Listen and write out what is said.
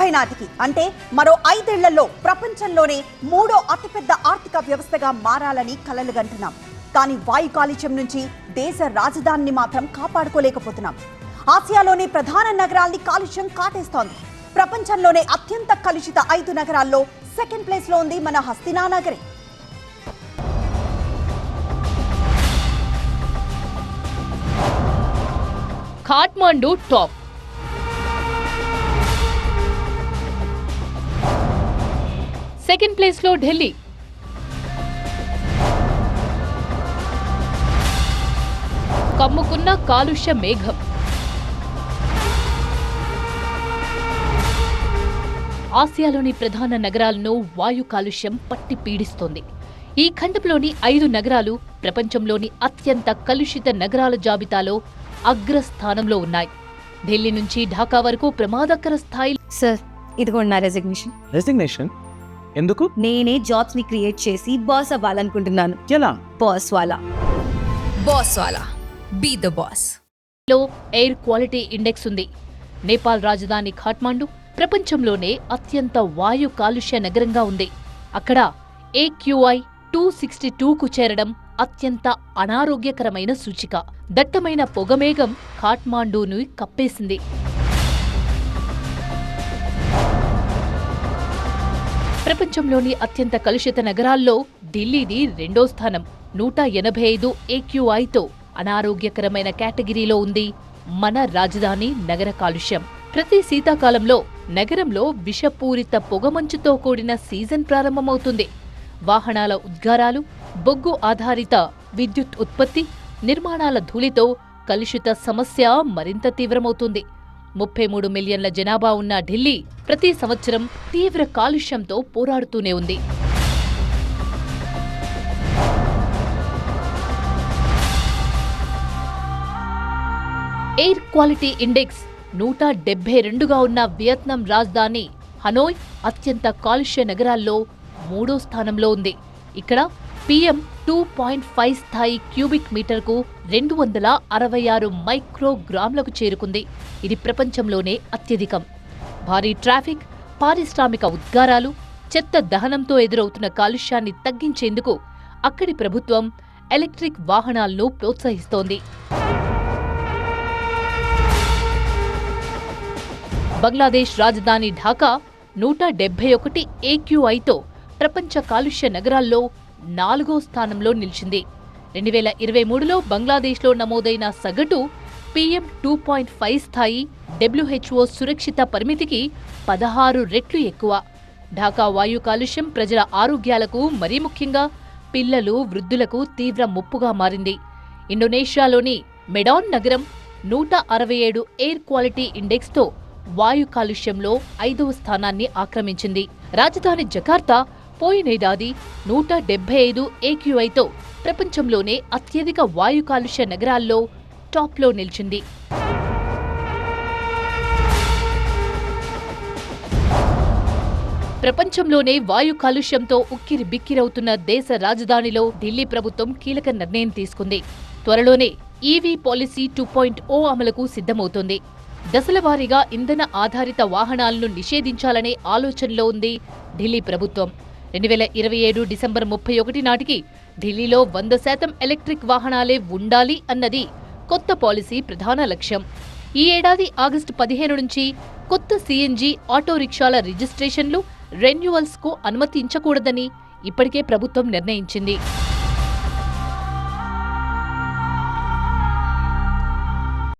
2030 నాటికి అంటే మరో 5 ఏళ్లలో ప్రపంచంలోనే 3వ అతిపెద్ద ఆర్థిక వ్యవస్థగా మారాలని కలలుగంటున్నాం. కానీ వాయు కాలుష్యం నుంచి దేశ రాజధానిని మాత్రం కాపాడుకోలేకపోతున్నాం. ఆసియాలోని ప్రధాన నగరాల్ని కాలుష్యం కాటేస్తోంది. ప్రపంచంలోనే అత్యంత కలుషిత 5 నగరాల్లో సెకండ్ ప్లేస్ లో ఉంది మన Hastina Nagari. Kathmandu top. Second place లో ఢిల్లీ. కమ్ముకున్న కాలుష్య మేఘం. ఆసియాలోని ప్రధాన నగరాలను వాయు కాలుష్యం పట్టి పీడిస్తోంది. ఈ ఖండంలోని 5 నగరాలు ప్రపంచంలోని అత్యంత కలుషిత నగరాల జాబితాలో అగ్రస్థానంలో ఉన్నాయి. ఢిల్లీ నుంచి ఢాకా వరకు ప్రమాదకర స్థాయి. సార్, ఇదిగోండి నా రెసిగ్నేషన్. ఎందుకు? నేనే జాబ్స్ ని క్రియేట్ చేసి బాస్ అవ్వాలనుకుంటున్నాను. ఎలా? బాస్ వాలా బీ ద బాస్. లో ఎయిర్ క్వాలిటీ ఇండెక్స్ ఉంది. నేపాల్ రాజధాని ఖాట్మండు ప్రపంచంలోనే అత్యంత వాయు కాలుష్య నగరంగా ఉంది. అక్కడ AQI 262కు చేరడం అత్యంత అనారోగ్యకరమైన సూచిక. దట్టమైన పొగమేఘం ఖాట్మండును కప్పేసింది. ప్రపంచంలోని అత్యంత కలుషిత నగరాల్లో ఢిల్లీది 2వ స్థానం. 185 AQIతో అనారోగ్యకరమైన కేటగిరీలో ఉంది మన రాజధాని నగర కాలుష్యం. ప్రతి శీతాకాలంలో నగరంలో విషపూరిత పొగమంచుతో కూడిన సీజన్ ప్రారంభమవుతుంది. వాహనాల ఉద్గారాలు, బొగ్గు ఆధారిత విద్యుత్ ఉత్పత్తి, నిర్మాణాల ధూళితో కలుషిత సమస్య మరింత తీవ్రమవుతుంది. 33 మిలియన్ల జనాభా ఉన్న ఢిల్లీ ప్రతి సంవత్సరం తీవ్ర కాలుష్యంతో పోరాడుతూనే ఉంది. ఎయిర్ క్వాలిటీ ఇండెక్స్ 172గా ఉన్న వియత్నాం రాజధాని హనోయ్ అత్యంత కాలుష్య నగరాల్లో 3వ స్థానంలో ఉంది. ఇక్కడ PM 2.5 స్థాయి క్యూబిక్ మీటర్కు 266 మైక్రోగ్రాములకు చేరుకుంది. ఇది ప్రపంచంలోనే అత్యధికం. భారీ ట్రాఫిక్, పారిశ్రామిక ఉద్గారాలు, చెత్త దహనంతో ఎదురవుతున్న కాలుష్యాన్ని తగ్గించేందుకు అక్కడి ప్రభుత్వం ఎలక్ట్రిక్ వాహనాలను ప్రోత్సహిస్తోంది. బంగ్లాదేశ్ రాజధాని ఢాకా 171 AQIతో ప్రపంచ కాలుష్య నగరాల్లో 4వ స్థానంలో నిలిచింది. 2023లో బంగ్లాదేశ్లో నమోదైన సగటు PM 2.5 స్థాయి WHO సురక్షిత పరిమితికి 16 రెట్లు ఎక్కువ. ఢాకా వాయు కాలుష్యం ప్రజల ఆరోగ్యాలకు, మరీ ముఖ్యంగా పిల్లలు, వృద్ధులకు తీవ్ర ముప్పుగా మారింది. ఇండోనేషియాలోని మెడాన్ నగరం 167 ఎయిర్ క్వాలిటీ ఇండెక్స్తో వాయు కాలుష్యంలో 5వ స్థానాన్ని ఆక్రమించింది. రాజధాని జకార్తా పోయినేడాది 175 AQIతో ప్రపంచంలోనే అత్యధిక వాయు కాలుష్య నగరాల్లో టాప్లో నిలిచింది. ప్రపంచంలోనే వాయు కాలుష్యంతో ఉక్కిరి బిక్కిరవుతున్న దేశ రాజధానిలో ఢిల్లీ ప్రభుత్వం కీలక నిర్ణయం తీసుకుంది. త్వరలోనే EV పాలసీ 2.0 అమలుకు సిద్ధమవుతోంది. దశలవారీగా ఇంధన ఆధారిత వాహనాలను నిషేధించాలనే ఆలోచనలో ఉంది ఢిల్లీ ప్రభుత్వం. 2027 డిసెంబర్ 31 నాటికి ఢిల్లీలో 100% ఎలక్ట్రిక్ వాహనాలే ఉండాలి అన్నది కొత్త పాలసీ ప్రధాన లక్ష్యం. ఈ ఏడాది ఆగస్టు 15 నుంచి కొత్త CNG ఆటో రిక్షాల రిజిస్ట్రేషన్లు, రెన్యువల్స్కు అనుమతించకూడదని ఇప్పటికే ప్రభుత్వం నిర్ణయించింది.